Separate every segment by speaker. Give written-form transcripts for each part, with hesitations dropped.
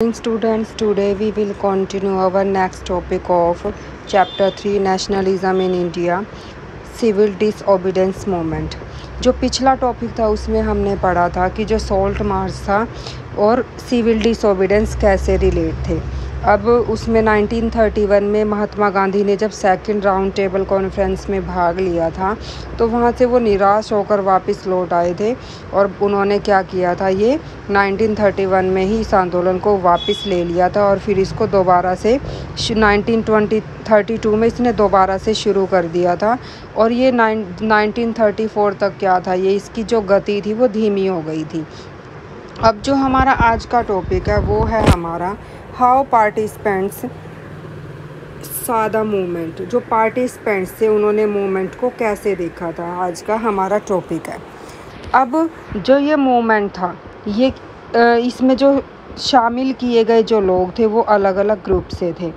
Speaker 1: Morning students, today we will continue our next topic of chapter 3 nationalism in India, civil disobedience movement. जो पिछला topic था उसमें हमने पढ़ा था कि जो सॉल्ट मार्च था और सिविल डिसओबीडेंस कैसे रिलेट थे। अब उसमें 1931 में महात्मा गांधी ने जब सेकंड राउंड टेबल कॉन्फ्रेंस में भाग लिया था तो वहाँ से वो निराश होकर वापस लौट आए थे और उन्होंने क्या किया था, ये 1931 में ही इस आंदोलन को वापस ले लिया था और फिर इसको दोबारा से 1932 में इसने दोबारा से शुरू कर दिया था और ये 1934 तक क्या था, ये इसकी जो गति थी वो धीमी हो गई थी। अब जो हमारा आज का टॉपिक है वो है हमारा how participants saw the movement. जो पार्टिसिपेंट्स थे उन्होंने मूवमेंट को कैसे देखा था, आज का हमारा टॉपिक है। अब जो ये मूवमेंट था ये इसमें जो शामिल किए गए जो लोग थे वो अलग अलग ग्रुप से थे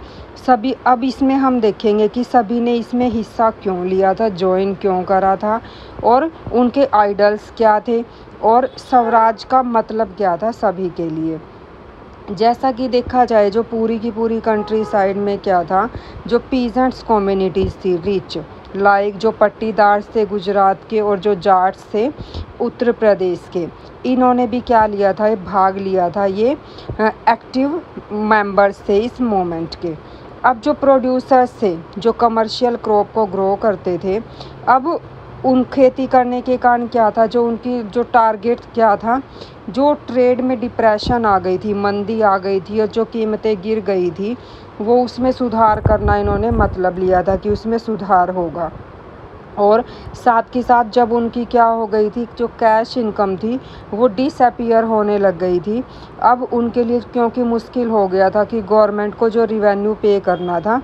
Speaker 1: सभी। अब इसमें हम देखेंगे कि सभी ने इसमें हिस्सा क्यों लिया था, ज्वाइन क्यों करा था और उनके आइडल्स क्या थे और स्वराज का मतलब क्या था सभी के लिए। जैसा कि देखा जाए जो पूरी की पूरी कंट्री साइड में क्या था, जो पीजेंट्स कम्युनिटीज़ थी रिच, लाइक जो पट्टीदार थे गुजरात के और जो जाट्स थे उत्तर प्रदेश के, इन्होंने भी क्या लिया था, भाग लिया था, ये एक्टिव मेंबर्स थे इस मूवमेंट के। अब जो प्रोड्यूसर्स थे जो कमर्शियल क्रॉप को ग्रो करते थे, अब उन खेती करने के कारण क्या था, जो उनकी जो टारगेट क्या था, जो ट्रेड में डिप्रेशन आ गई थी, मंदी आ गई थी और जो कीमतें गिर गई थी वो उसमें सुधार करना इन्होंने मतलब लिया था कि उसमें सुधार होगा। और साथ के साथ जब उनकी क्या हो गई थी, जो कैश इनकम थी वो डिसअपीयर होने लग गई थी। अब उनके लिए क्योंकि मुश्किल हो गया था कि गवर्नमेंट को जो रिवेन्यू पे करना था,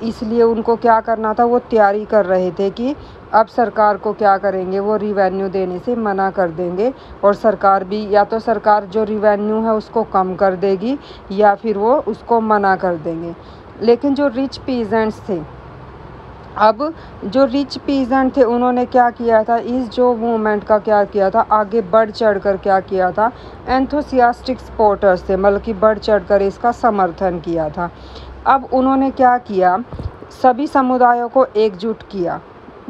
Speaker 1: इसलिए उनको क्या करना था, वो तैयारी कर रहे थे कि अब सरकार को क्या करेंगे, वो रिवेन्यू देने से मना कर देंगे और सरकार भी या तो सरकार जो रिवेन्यू है उसको कम कर देगी या फिर वो उसको मना कर देंगे। लेकिन जो रिच पीजेंट्स थे, अब जो रिच पीजेंट थे उन्होंने क्या किया था, इस जो मूवमेंट का क्या किया था, आगे बढ़ चढ़ कर क्या किया था, एंथुसियास्टिक सपोर्टर्स थे, मतलब कि बढ़ चढ़ कर इसका समर्थन किया था। अब उन्होंने क्या किया, सभी समुदायों को एकजुट किया।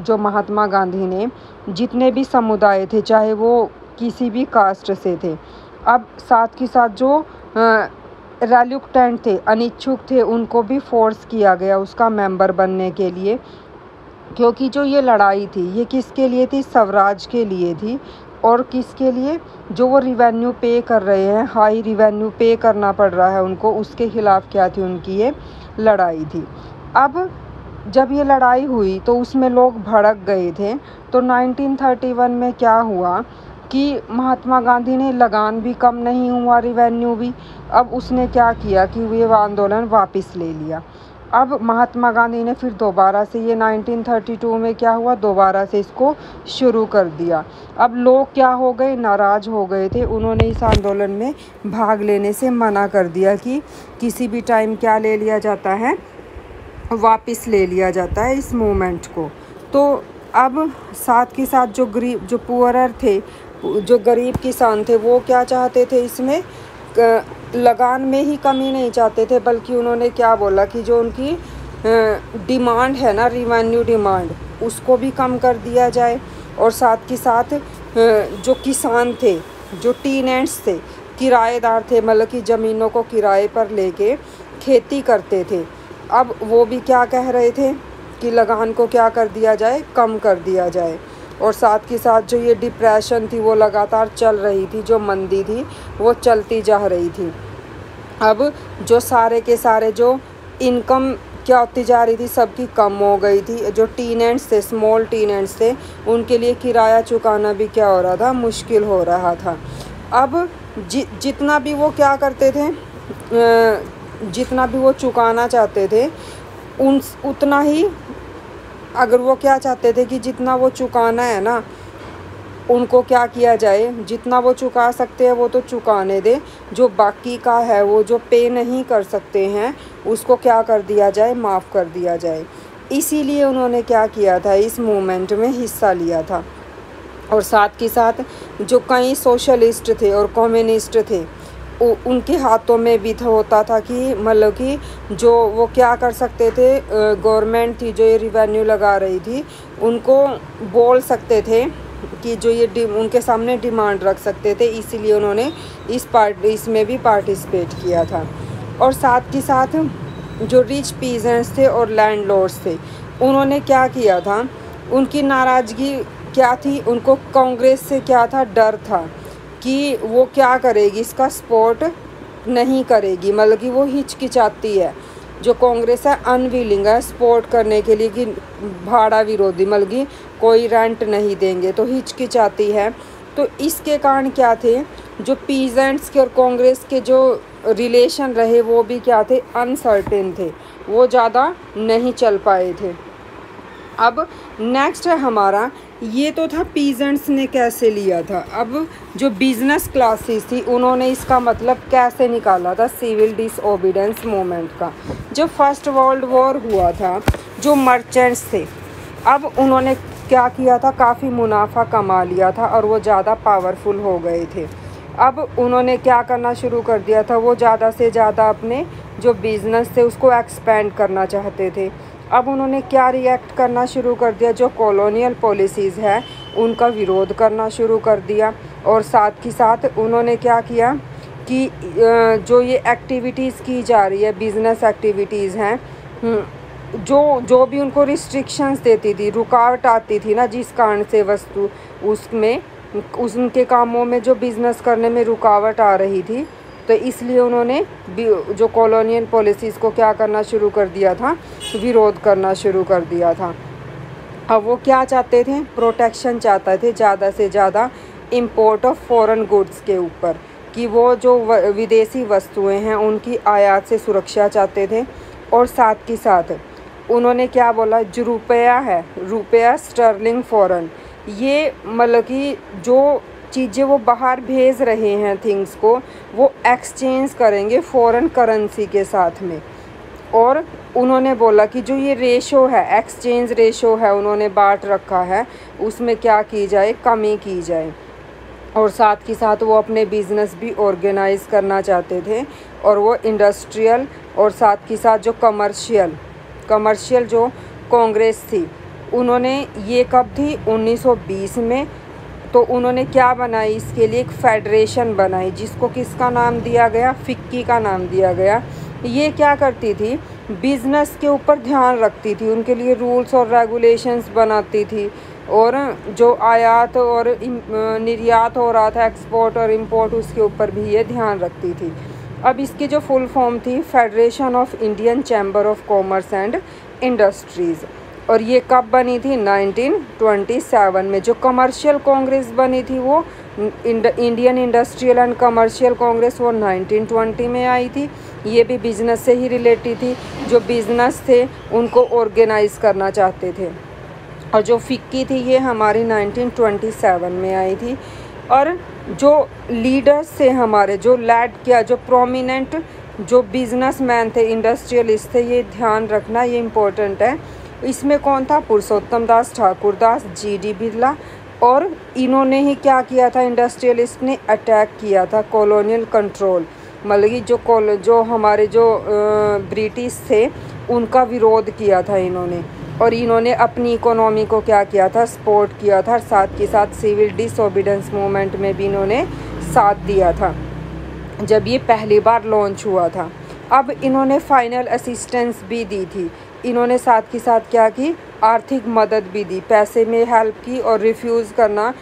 Speaker 1: जो महात्मा गांधी ने जितने भी समुदाय थे चाहे वो किसी भी कास्ट से थे, अब साथ के साथ जो रेलुक्टेंट थे, अनिच्छुक थे, उनको भी फोर्स किया गया उसका मेंबर बनने के लिए। क्योंकि जो ये लड़ाई थी ये किसके लिए थी, स्वराज के लिए थी। और किसके लिए, जो वो रिवेन्यू पे कर रहे हैं, हाई रिवेन्यू पे करना पड़ रहा है उनको, उसके खिलाफ क्या थी उनकी ये लड़ाई थी। अब जब ये लड़ाई हुई तो उसमें लोग भड़क गए थे। तो 1931 में क्या हुआ कि महात्मा गांधी ने लगान भी कम नहीं हुआ, रिवेन्यू भी, अब उसने क्या किया कि ये आंदोलन वापस ले लिया। अब महात्मा गांधी ने फिर दोबारा से ये 1932 में क्या हुआ, दोबारा से इसको शुरू कर दिया। अब लोग क्या हो गए, नाराज़ हो गए थे, उन्होंने इस आंदोलन में भाग लेने से मना कर दिया कि किसी भी टाइम क्या ले लिया जाता है, वापस ले लिया जाता है इस मूवमेंट को। तो अब साथ के साथ जो गरीब, जो पुअरर थे, जो गरीब किसान थे, वो क्या चाहते थे, इसमें लगान में ही कमी नहीं चाहते थे, बल्कि उन्होंने क्या बोला कि जो उनकी डिमांड है ना, रिवेन्यू डिमांड, उसको भी कम कर दिया जाए। और साथ के साथ जो किसान थे, जो टीनेंट्स थे, किराएदार थे, मतलब कि ज़मीनों को किराए पर लेके खेती करते थे, अब वो भी क्या कह रहे थे कि लगान को क्या कर दिया जाए, कम कर दिया जाए। और साथ के साथ जो ये डिप्रेशन थी वो लगातार चल रही थी, जो मंदी थी वो चलती जा रही थी। अब जो सारे के सारे जो इनकम क्या होती जा रही थी, सबकी कम हो गई थी। जो टीनेंट्स थे, स्मॉल टीनेंट्स थे, उनके लिए किराया चुकाना भी क्या हो रहा था, मुश्किल हो रहा था। अब जितना भी वो क्या करते थे, जितना भी वो चुकाना चाहते थे उतना ही, अगर वो क्या चाहते थे कि जितना वो चुकाना है ना, उनको क्या किया जाए, जितना वो चुका सकते हैं वो तो चुकाने दे, जो बाकी का है वो जो पे नहीं कर सकते हैं उसको क्या कर दिया जाए, माफ़ कर दिया जाए। इसीलिए उन्होंने क्या किया था, इस मूवमेंट में हिस्सा लिया था। और साथ के साथ जो कई सोशलिस्ट थे और कम्युनिस्ट थे, उनके हाथों में भी होता था कि मतलब कि जो वो क्या कर सकते थे, गवर्नमेंट थी जो ये रिवेन्यू लगा रही थी, उनको बोल सकते थे कि जो ये उनके सामने डिमांड रख सकते थे, इसीलिए उन्होंने इसमें भी पार्टिसिपेट किया था। और साथ ही साथ जो रिच पीजेंट्स थे और लैंडलॉर्ड्स थे, उन्होंने क्या किया था, उनकी नाराज़गी क्या थी, उनको कांग्रेस से क्या था, डर था कि वो क्या करेगी, इसका सपोर्ट नहीं करेगी, मतलब कि वो हिचकिचाती है। जो कांग्रेस है अनविलिंग है सपोर्ट करने के लिए कि भाड़ा विरोधी, मतलब कि कोई रेंट नहीं देंगे, तो हिचकिचाती है। तो इसके कारण क्या थे, जो पीजेंट्स के और कांग्रेस के जो रिलेशन रहे वो भी क्या थे, अनसर्टेन थे, वो ज़्यादा नहीं चल पाए थे। अब नेक्स्ट है हमारा, ये तो था पीजेंट्स ने कैसे लिया था। अब जो बिजनेस क्लासेस थी उन्होंने इसका मतलब कैसे निकाला था सिविल डिसओबीडियंस मूवमेंट का। जब फर्स्ट वर्ल्ड वॉर हुआ था, जो मर्चेंट्स थे, अब उन्होंने क्या किया था, काफ़ी मुनाफा कमा लिया था और वो ज़्यादा पावरफुल हो गए थे। अब उन्होंने क्या करना शुरू कर दिया था, वो ज़्यादा से ज़्यादा अपने जो बिज़नेस थे उसको एक्सपेंड करना चाहते थे। अब उन्होंने क्या रिएक्ट करना शुरू कर दिया, जो कॉलोनियल पॉलिसीज़ है उनका विरोध करना शुरू कर दिया। और साथ ही साथ उन्होंने क्या किया कि जो ये एक्टिविटीज़ की जा रही है, बिज़नेस एक्टिविटीज़ हैं, जो भी उनको रिस्ट्रिक्शंस देती थी, रुकावट आती थी ना, जिस कारण से वस्तु उसमें उनके कामों में जो बिज़नेस करने में रुकावट आ रही थी, तो इसलिए उन्होंने जो कॉलोनियल पॉलिसीज़ को क्या करना शुरू कर दिया था, विरोध करना शुरू कर दिया था। अब वो क्या चाहते थे, प्रोटेक्शन चाहते थे ज़्यादा से ज़्यादा इंपोर्ट ऑफ फॉरेन गुड्स के ऊपर, कि वो जो विदेशी वस्तुएं हैं उनकी आयात से सुरक्षा चाहते थे। और साथ ही साथ उन्होंने क्या बोला, जो रुपया है, रुपया स्टर्लिंग फॉरेन, ये मतलब कि जो चीज़ें वो बाहर भेज रहे हैं थिंग्स को, वो एक्सचेंज करेंगे फॉरेन करेंसी के साथ में। और उन्होंने बोला कि जो ये रेशो है, एक्सचेंज रेशो है, उन्होंने बांट रखा है, उसमें क्या की जाए, कमी की जाए। और साथ ही साथ वो अपने बिज़नेस भी ऑर्गेनाइज करना चाहते थे, और वो इंडस्ट्रियल और साथ ही साथ जो कमर्शियल जो कांग्रेस थी, उन्होंने ये कब थी, 1920 में। तो उन्होंने क्या बनाई, इसके लिए एक फेडरेशन बनाई, जिसको किसका नाम दिया गया, फिक्की का नाम दिया गया। ये क्या करती थी, बिज़नेस के ऊपर ध्यान रखती थी, उनके लिए रूल्स और रेगुलेशंस बनाती थी, और जो आयात और निर्यात हो रहा था, एक्सपोर्ट और इंपोर्ट, उसके ऊपर भी ये ध्यान रखती थी। अब इसकी जो फुल फॉर्म थी, federation of Indian chamber of commerce and industries. और ये कब बनी थी, 1927 में। जो कमर्शियल कांग्रेस बनी थी वो Indian industrial and commercial Congress, वो 1920 में आई थी। ये भी बिजनेस से ही रिलेटेड थी, जो बिजनेस थे उनको ऑर्गेनाइज करना चाहते थे। और जो फिक्की थी ये हमारी 1927 में आई थी। और जो लीडर्स थे हमारे, जो लैड किया, जो प्रोमिनेंट जो बिजनेसमैन थे, इंडस्ट्रियलिस्ट थे, ये ध्यान रखना, ये इम्पोर्टेंट है। इसमें कौन था, पुरुषोत्तम दास ठाकुरदास, जी.डी. बिरला। और इन्होंने ही क्या किया था, इंडस्ट्रियलिस्ट ने अटैक किया था कॉलोनियल कंट्रोल, मतलब कि जो हमारे जो ब्रिटिश थे उनका विरोध किया था इन्होंने। और इन्होंने अपनी इकोनॉमी को क्या किया था, सपोर्ट किया था। साथ ही साथ सिविल डिसओबीडियंस मूवमेंट में भी इन्होंने साथ दिया था जब ये पहली बार लॉन्च हुआ था। अब इन्होंने फाइनल असिस्टेंस भी दी थी। इन्होंने साथ ही साथ क्या की, आर्थिक मदद भी दी, पैसे में हेल्प की, और रिफ्यूज़ करना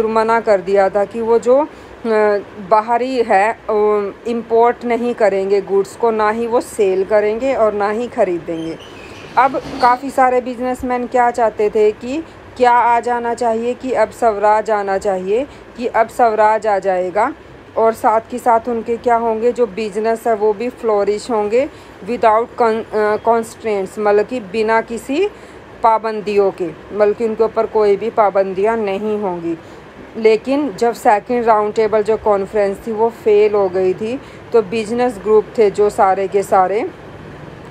Speaker 1: मना कर दिया था कि वो जो बाहरी है इंपोर्ट नहीं करेंगे गुड्स को, ना ही वो सेल करेंगे और ना ही ख़रीदेंगे। अब काफ़ी सारे बिजनेसमैन क्या चाहते थे कि क्या आ जाना चाहिए, कि अब स्वराज आना चाहिए, कि अब स्वराज आ जाएगा। और साथ ही साथ उनके क्या होंगे, जो बिजनेस है वो भी फ्लोरिश होंगे विदाउट कॉन्स्ट्रेंट्स, मतलब कि बिना किसी पाबंदियों के, बल्कि उनके ऊपर कोई भी पाबंदियां नहीं होंगी। लेकिन जब सेकंड राउंड टेबल जो कॉन्फ्रेंस थी वो फेल हो गई थी, तो बिजनेस ग्रुप थे जो सारे के सारे,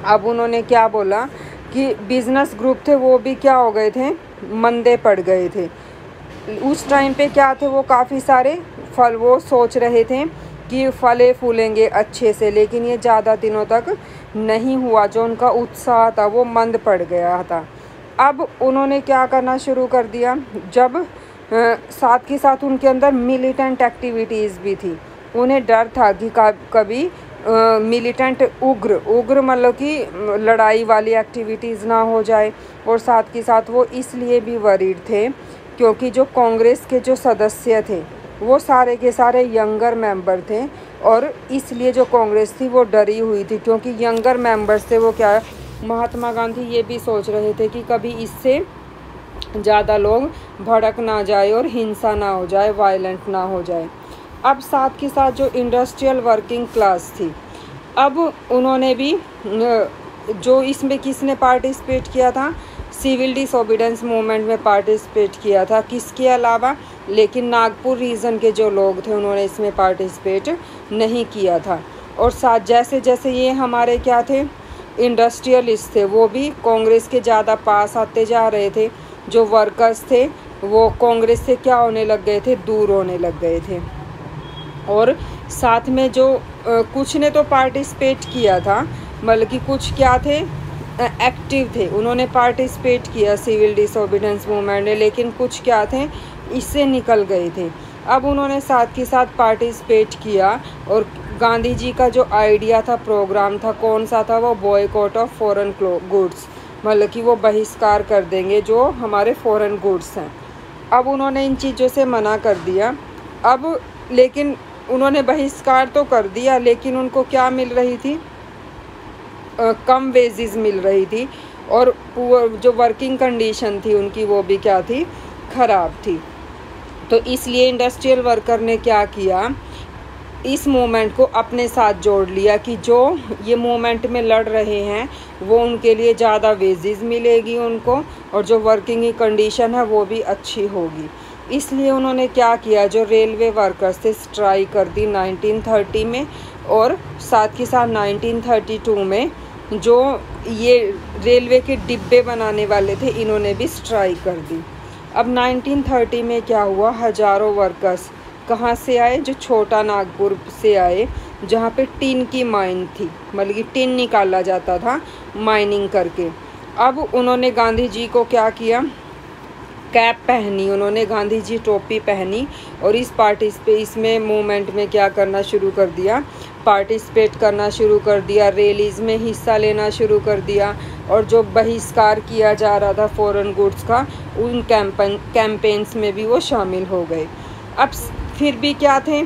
Speaker 1: अब उन्होंने क्या बोला कि बिजनेस ग्रुप थे वो भी क्या हो गए थे, मंदे पड़ गए थे। उस टाइम पे क्या थे, वो काफ़ी सारे वो सोच रहे थे कि फले फूलेंगे अच्छे से, लेकिन ये ज़्यादा दिनों तक नहीं हुआ। जो उनका उत्साह था वो मंद पड़ गया था। अब उन्होंने क्या करना शुरू कर दिया, जब साथ के साथ उनके अंदर मिलिटेंट एक्टिविटीज़ भी थी। उन्हें डर था कि कभी मिलिटेंट उग्र मतलब कि लड़ाई वाली एक्टिविटीज़ ना हो जाए। और साथ के साथ वो इसलिए भी वरीड थे क्योंकि जो कांग्रेस के जो सदस्य थे वो सारे के सारे यंगर मेंबर थे, और इसलिए जो कांग्रेस थी वो डरी हुई थी, क्योंकि यंगर मेंबर्स थे वो क्या, महात्मा गांधी ये भी सोच रहे थे कि कभी इससे ज़्यादा लोग भड़क ना जाए और हिंसा ना हो जाए, वायलेंट ना हो जाए। अब साथ के साथ जो इंडस्ट्रियल वर्किंग क्लास थी, अब उन्होंने भी जो इसमें किसने पार्टिसिपेट किया था, सिविल डिसोबीडेंस मूवमेंट में पार्टिसिपेट किया था। किसके अलावा, लेकिन नागपुर रीजन के जो लोग थे उन्होंने इसमें पार्टिसिपेट नहीं किया था। और साथ जैसे जैसे ये हमारे क्या थे, इंडस्ट्रियलिस्ट थे, वो भी कांग्रेस के ज़्यादा पास आते जा रहे थे। जो वर्कर्स थे वो कांग्रेस से क्या होने लग गए थे, दूर होने लग गए थे। और साथ में जो कुछ ने तो पार्टिसिपेट किया था, बल्कि कुछ क्या थे, एक्टिव थे, उन्होंने पार्टिसिपेट किया सिविल डिसोबीडेंस मूवमेंट में, लेकिन कुछ क्या थे, इससे निकल गए थे। अब उन्होंने साथ के साथ पार्टिसिपेट किया, और गांधी जी का जो आइडिया था, प्रोग्राम था, कौन सा था, वो बॉयकॉट ऑफ फॉरेन गुड्स, मतलब कि वो बहिष्कार कर देंगे जो हमारे फॉरेन गुड्स हैं। अब उन्होंने इन चीज़ों से मना कर दिया। अब लेकिन उन्होंने बहिष्कार तो कर दिया, लेकिन उनको क्या मिल रही थी, कम वेजेस मिल रही थी, और जो वर्किंग कंडीशन थी उनकी वो भी क्या थी, ख़राब थी। तो इसलिए इंडस्ट्रियल वर्कर ने क्या किया, इस मूवमेंट को अपने साथ जोड़ लिया कि जो ये मूवमेंट में लड़ रहे हैं वो उनके लिए ज़्यादा वेजेस मिलेगी उनको, और जो वर्किंग की कंडीशन है वो भी अच्छी होगी। इसलिए उन्होंने क्या किया, जो रेलवे वर्कर्स थे, स्ट्राइक कर दी 1930 में, और साथ ही साथ 1932 में जो ये रेलवे के डिब्बे बनाने वाले थे इन्होंने भी स्ट्राइक कर दी। अब 1930 में क्या हुआ, हज़ारों वर्कर्स कहाँ से आए, जो छोटा नागपुर से आए, जहाँ पे टिन की माइन थी, मतलब कि टिन निकाला जाता था माइनिंग करके। अब उन्होंने गांधी जी को क्या किया, कैप पहनी, उन्होंने गांधी जी टोपी पहनी, और इसमें मूवमेंट में क्या करना शुरू कर दिया, पार्टिसिपेट करना शुरू कर दिया, रैलीज में हिस्सा लेना शुरू कर दिया, और जो बहिष्कार किया जा रहा था फॉरेन गुड्स का, उन कैंपेन्स में भी वो शामिल हो गए। अब फिर भी क्या थे,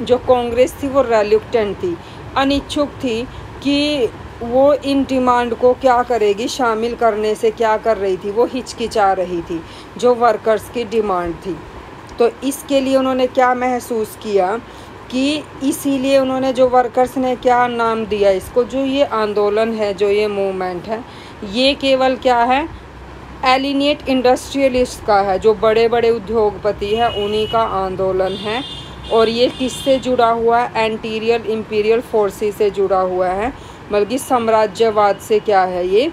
Speaker 1: जो कांग्रेस थी वो रेलुक्टेंट थी, अनिच्छुक थी कि वो इन डिमांड को क्या करेगी, शामिल करने से क्या कर रही थी, वो हिचकिचा रही थी, जो वर्कर्स की डिमांड थी। तो इसके लिए उन्होंने क्या महसूस किया कि इसीलिए उन्होंने, जो वर्कर्स ने क्या नाम दिया इसको, जो ये आंदोलन है, जो ये मूवमेंट है, ये केवल क्या है, एलिनेट इंडस्ट्रियलिस्ट का है, जो बड़े बड़े उद्योगपति हैं उन्हीं का आंदोलन है। और ये किससे जुड़ा हुआ है, एंटीरियर इंपीरियल फोर्सेस से जुड़ा हुआ है, बल्कि साम्राज्यवाद से क्या है, ये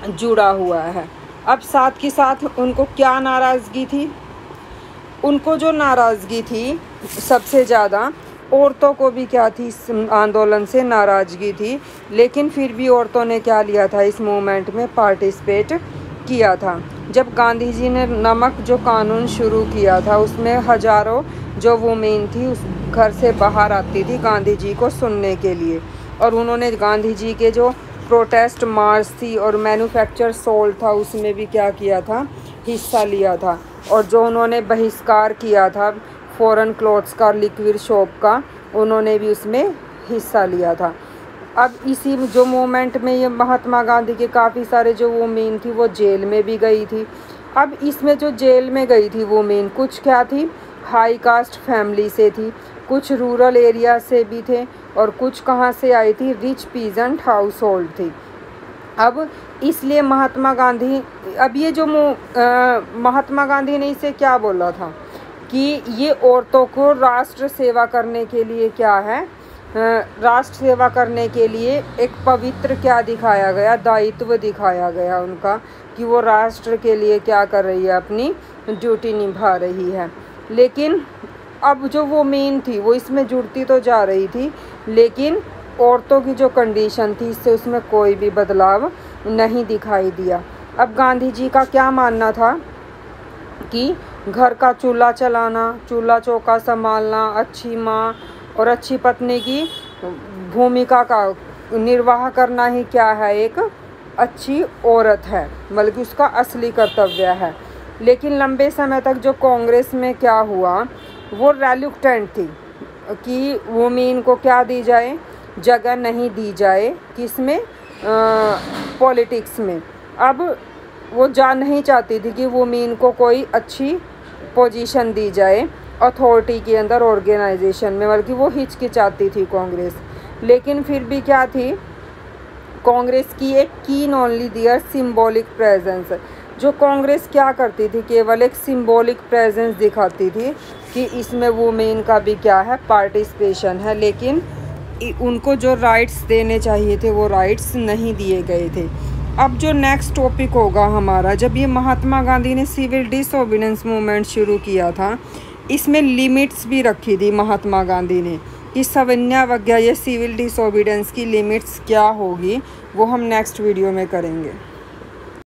Speaker 1: जुड़ा हुआ है। अब साथ के साथ उनको क्या नाराज़गी थी, उनको जो नाराज़गी थी सबसे ज़्यादा, औरतों को भी क्या थी, इस आंदोलन से नाराज़गी थी, लेकिन फिर भी औरतों ने क्या लिया था, इस मूवमेंट में पार्टिसिपेट किया था। जब गांधी जी ने नमक जो कानून शुरू किया था, उसमें हज़ारों जो वुमेन थी उस घर से बाहर आती थी गांधी जी को सुनने के लिए, और उन्होंने गांधी जी के जो प्रोटेस्ट मार्च थी और मैन्युफैक्चर सोल्ट था उसमें भी क्या किया था, हिस्सा लिया था। और जो उन्होंने बहिष्कार किया था फॉरेन क्लॉथ्स का, लिक्विड शॉप का, उन्होंने भी उसमें हिस्सा लिया था। अब इसी जो मूवमेंट में ये महात्मा गांधी के काफ़ी सारे जो वुमेन थी वो जेल में भी गई थी। अब इसमें जो जेल में गई थी वुमेन, कुछ क्या थी, हाई कास्ट फैमिली से थी, कुछ रूरल एरिया से भी थे, और कुछ कहाँ से आई थी, रिच पीजेंट हाउस होल्ड थी। अब इसलिए महात्मा गांधी, अब ये जो महात्मा गांधी ने इसे क्या बोला था कि ये औरतों को राष्ट्र सेवा करने के लिए क्या है, राष्ट्र सेवा करने के लिए एक पवित्र क्या दिखाया गया, दायित्व दिखाया गया उनका, कि वो राष्ट्र के लिए क्या कर रही है, अपनी ड्यूटी निभा रही है। लेकिन अब जो वुमेन थी वो इसमें जुड़ती तो जा रही थी, लेकिन औरतों की जो कंडीशन थी इससे उसमें कोई भी बदलाव नहीं दिखाई दिया। अब गांधी जी का क्या मानना था कि घर का चूल्हा चलाना, चूल्हा चौका संभालना, अच्छी माँ और अच्छी पत्नी की भूमिका का निर्वाह करना ही क्या है, एक अच्छी औरत है, बल्कि उसका असली कर्तव्य है। लेकिन लंबे समय तक जो कांग्रेस में क्या हुआ, वो रेलुक्टेंट थी कि वुमेन को क्या दी जाए, जगह नहीं दी जाए, किसमें, पॉलिटिक्स में। अब वो नहीं चाहती थी कि वुमेन को कोई अच्छी पोजीशन दी जाए अथॉरिटी के अंदर, ऑर्गेनाइजेशन में, बल्कि वो हिचकिचाती थी कांग्रेस। लेकिन फिर भी क्या थी, कांग्रेस की एक कीन ओनली दियर सिंबॉलिक प्रेजेंस। जो कांग्रेस क्या करती थी, केवल एक सिंबॉलिक प्रेजेंस दिखाती थी कि इसमें वुमेन का भी क्या है, पार्टिसिपेशन है, लेकिन उनको जो राइट्स देने चाहिए थे वो राइट्स नहीं दिए गए थे। अब जो नेक्स्ट टॉपिक होगा हमारा, जब ये महात्मा गांधी ने सिविल डिसओबीडियंस मूवमेंट शुरू किया था, इसमें लिमिट्स भी रखी थी महात्मा गांधी ने कि सविनय ये सिविल डिसओबीडियंस की लिमिट्स क्या होगी, वो हम नेक्स्ट वीडियो में करेंगे।